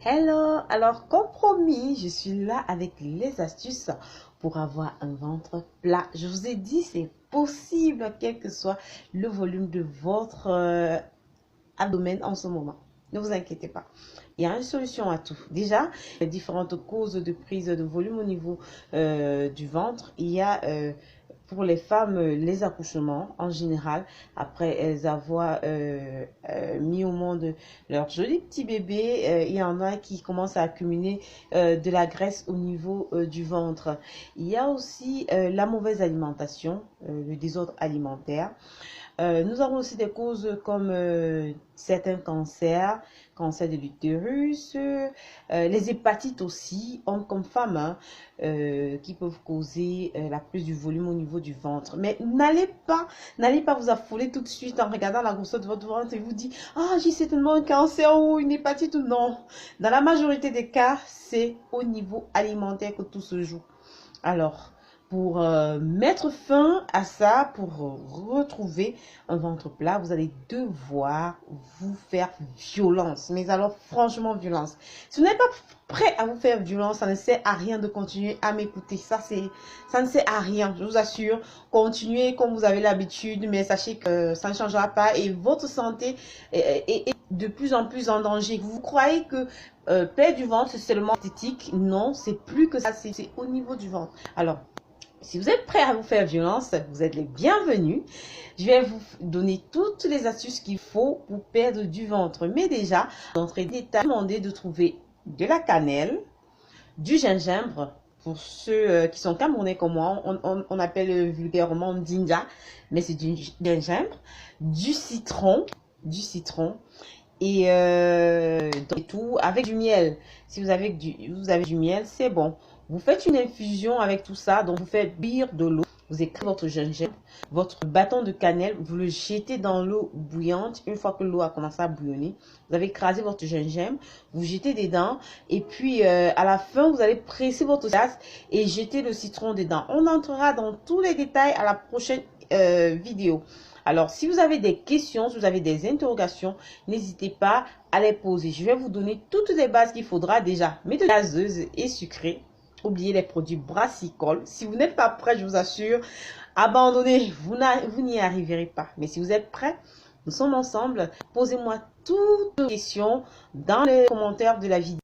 Hello, alors comme promis, je suis là avec les astuces pour avoir un ventre plat. Je vous ai dit, c'est possible, quel que soit le volume de votre abdomen en ce moment. Ne vous inquiétez pas. Il y a une solution à tout. Déjà, les différentes causes de prise de volume au niveau du ventre. Il y a pour les femmes les accouchements en général, après avoir mis au monde leur joli petit bébé. Il y en a qui commencent à accumuler de la graisse au niveau du ventre. Il y a aussi la mauvaise alimentation, le désordre alimentaire. Nous avons aussi des causes comme certains cancers, cancer de l'utérus, les hépatites aussi, hommes comme femmes, hein, qui peuvent causer la prise du volume au niveau du ventre. Mais n'allez pas vous affoler tout de suite en regardant la grosseur de votre ventre et vous dire, ah, j'ai certainement un cancer ou une hépatite ou non. Dans la majorité des cas, c'est au niveau alimentaire que tout se joue. Alors, pour mettre fin à ça, pour retrouver un ventre plat, vous allez devoir vous faire violence. Mais alors, franchement, violence. Si vous n'êtes pas prêt à vous faire violence, ça ne sert à rien de continuer à m'écouter. Ça ne sert à rien, je vous assure. Continuez comme vous avez l'habitude, mais sachez que ça ne changera pas et votre santé est de plus en plus en danger. Vous croyez que perdre du ventre, c'est seulement esthétique? Non, c'est plus que ça, c'est au niveau du ventre. Alors, si vous êtes prêt à vous faire violence, vous êtes les bienvenus. Je vais vous donner toutes les astuces qu'il faut pour perdre du ventre. Mais déjà, d'entrée d'état, demandez de trouver de la cannelle, du gingembre. Pour ceux qui sont camerounais comme moi, on appelle vulgairement dinja, mais c'est du gingembre, du citron et tout avec du miel. Si vous avez du miel, c'est bon. Vous faites une infusion avec tout ça, donc vous faites bouillir de l'eau. Vous écrasez votre gingembre, votre bâton de cannelle, vous le jetez dans l'eau bouillante. Une fois que l'eau a commencé à bouillonner, vous avez écrasé votre gingembre, vous jetez dedans et puis à la fin, vous allez presser votre tasse et jeter le citron dedans. On entrera dans tous les détails à la prochaine vidéo. Alors, si vous avez des questions, si vous avez des interrogations, n'hésitez pas à les poser. Je vais vous donner toutes les bases qu'il faudra déjà. Méthode gazeuse et sucrée. Oubliez les produits brassicoles. Si vous n'êtes pas prêt, je vous assure, abandonnez. Vous n'y arriverez pas. Mais si vous êtes prêt, nous sommes ensemble. Posez-moi toutes vos questions dans les commentaires de la vidéo.